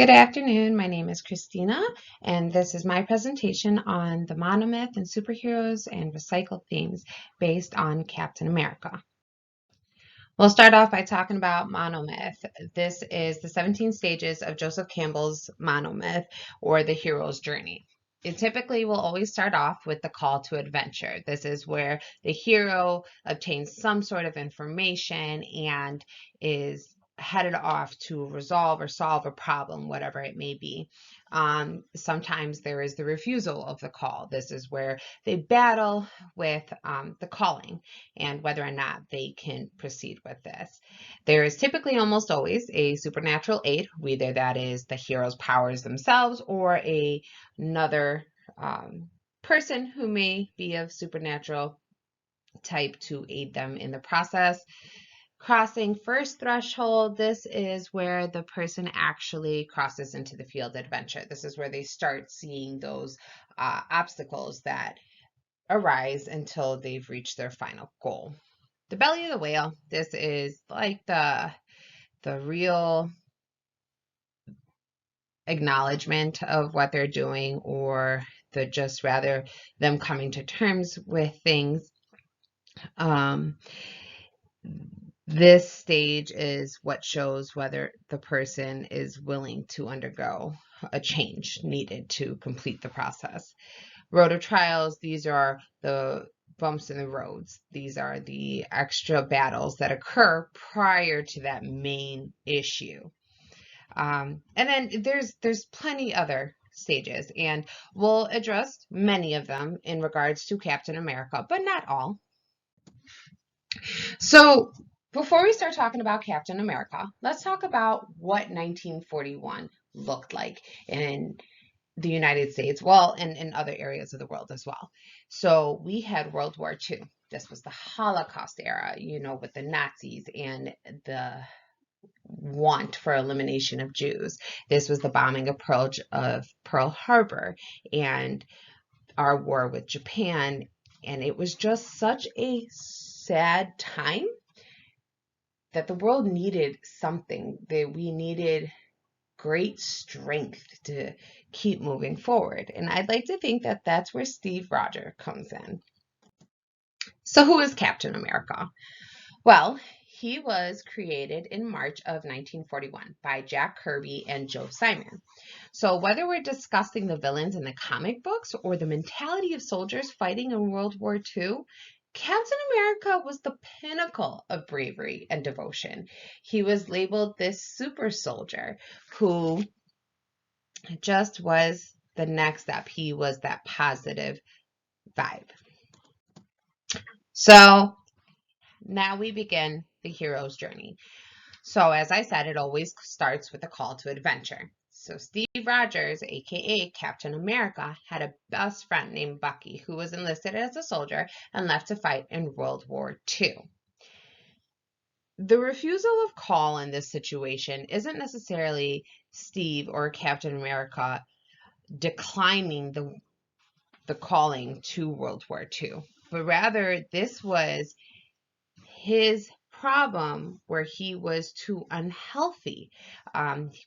Good afternoon. My name is Christina, and this is my presentation on the monomyth and superheroes and recycled themes based on Captain America. We'll start off by talking about monomyth. This is the 17 stages of Joseph Campbell's monomyth, or the hero's journey. It typically will always start off with the call to adventure. This is where the hero obtains some sort of information and is headed off to resolve or solve a problem, whatever it may be. Sometimes there is the refusal of the call. This is where they battle with the calling and whether or not they can proceed with this. There is typically almost always a supernatural aid, whether that is the hero's powers themselves or another person who may be of supernatural type to aid them in the process. Crossing first threshold, this is where the person actually crosses into the field adventure. This is where they start seeing those obstacles that arise until they've reached their final goal. The belly of the whale, this is like the real acknowledgement of what they're doing, or the just rather them coming to terms with things. This stage is what shows whether the person is willing to undergo a change needed to complete the process. Road of trials, these are the bumps in the roads. These are the extra battles that occur prior to that main issue. And then there's plenty other stages, and we'll address many of them in regards to Captain America, but not all. So before we start talking about Captain America, let's talk about what 1941 looked like in the United States, well, and in other areas of the world as well. So we had World War II. This was the Holocaust era, with the Nazis and the want for elimination of Jews. This was the bombing of Pearl Harbor and our war with Japan. And it was just such a sad time that the world needed something, that we needed great strength to keep moving forward. And I'd like to think that that's where Steve Rogers comes in. So who is Captain America? Well, he was created in March of 1941 by Jack Kirby and Joe Simon. So whether we're discussing the villains in the comic books or the mentality of soldiers fighting in World War II, Captain America was the pinnacle of bravery and devotion. He was labeled this super soldier who just was the next step. He was that positive vibe. So now we begin the hero's journey. So as I said, it always starts with a call to adventure. So Steve Rogers, aka Captain America, had a best friend named Bucky who was enlisted as a soldier and left to fight in World War II. The refusal of call in this situation isn't necessarily Steve or Captain America declining the calling to World War II, but rather this was his problem where he was too unhealthy.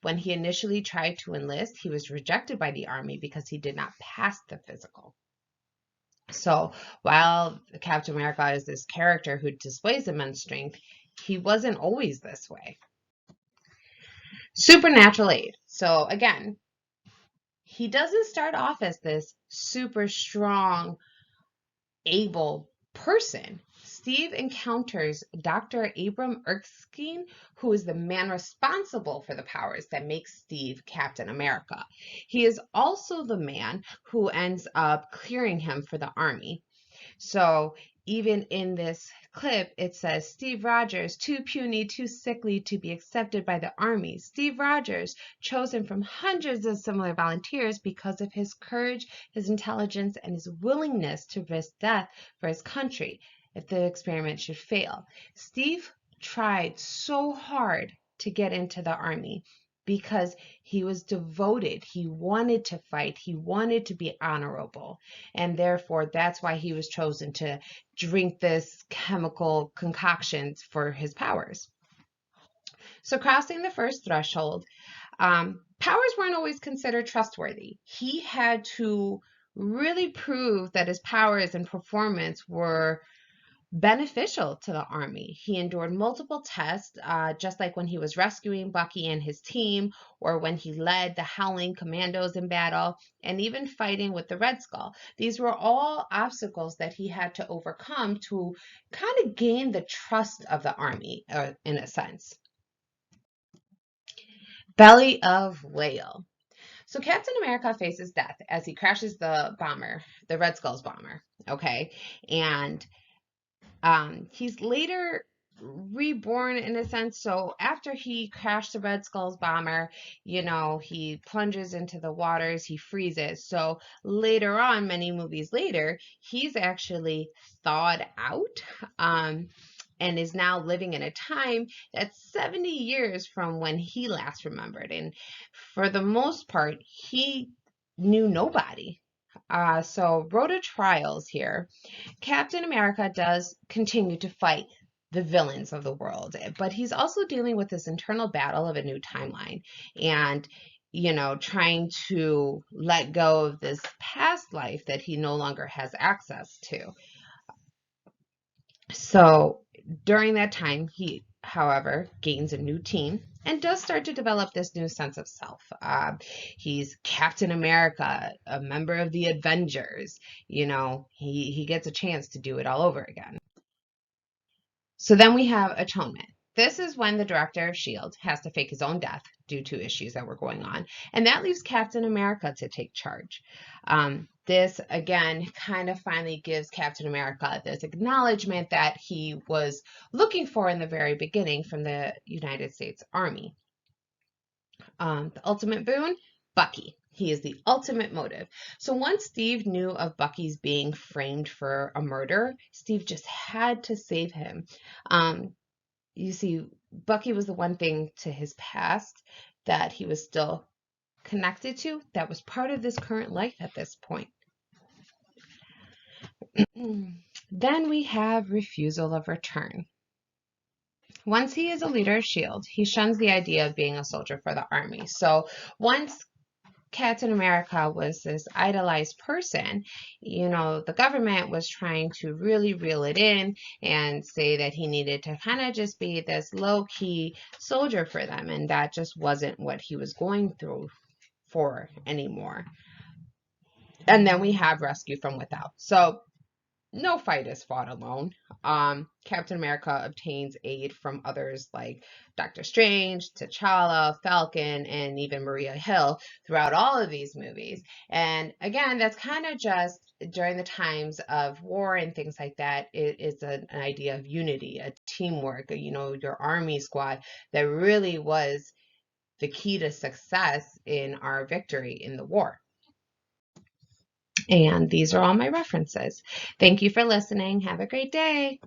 When he initially tried to enlist, he was rejected by the Army because he did not pass the physical. So while Captain America is this character who displays immense strength, he wasn't always this way. Supernatural aid. So again, he doesn't start off as this super strong, able person. Steve encounters Dr. Abram Erskine, who is the man responsible for the powers that make Steve Captain America. He is also the man who ends up clearing him for the Army. So even in this clip, it says, Steve Rogers, too puny, too sickly to be accepted by the Army. Steve Rogers, chosen from hundreds of similar volunteers because of his courage, his intelligence, and his willingness to risk death for his country if the experiment should fail. Steve tried so hard to get into the Army because he was devoted. He wanted to fight. He wanted to be honorable. And therefore, that's why he was chosen to drink this chemical concoction for his powers. So crossing the first threshold, Powers weren't always considered trustworthy. He had to really prove that his powers and performance were beneficial to the Army. He endured multiple tests, just like when he was rescuing Bucky and his team, or when he led the Howling Commandos in battle, and even fighting with the Red Skull. These were all obstacles that he had to overcome to kind of gain the trust of the Army, in a sense. Belly of Whale. So Captain America faces death as he crashes the bomber, the Red Skull's bomber. Okay, and he's later reborn in a sense. So after he crashed the Red Skull's bomber, he plunges into the waters, he freezes. So later on, many movies later, he's actually thawed out. And is now living in a time that's 70 years from when he last remembered. And for the most part, he knew nobody. So, road to trials here. Captain America does continue to fight the villains of the world, but he's also dealing with this internal battle of a new timeline and, trying to let go of this past life that he no longer has access to. So during that time, he, however, gains a new team and does start to develop this new sense of self. He's Captain America, a member of the Avengers. He gets a chance to do it all over again. So then we have Atonement. This is when the director of S.H.I.E.L.D. has to fake his own death due to issues that were going on. And that leaves Captain America to take charge. This, again, kind of finally gives Captain America this acknowledgement that he was looking for in the very beginning from the United States Army. The ultimate boon, Bucky. He is the ultimate motive. So once Steve knew of Bucky's being framed for a murder, Steve just had to save him. You see, Bucky was the one thing to his past that he was still connected to that was part of this current life at this point. Then we have refusal of return. Once he is a leader of S.H.I.E.L.D., he shuns the idea of being a soldier for the Army. So once Captain America was this idolized person, the government was trying to really reel it in and say that he needed to kind of just be this low-key soldier for them, and that just wasn't what he was going through for anymore. And then we have rescue from without. So no fight is fought alone. Captain America obtains aid from others like Doctor Strange, T'Challa, Falcon, and even Maria Hill throughout all of these movies. And again, that's kind of just during the times of war and things like that. It's an idea of unity, a teamwork, your army squad that really was the key to success in our victory in the war. And these are all my references. Thank you for listening. Have a great day.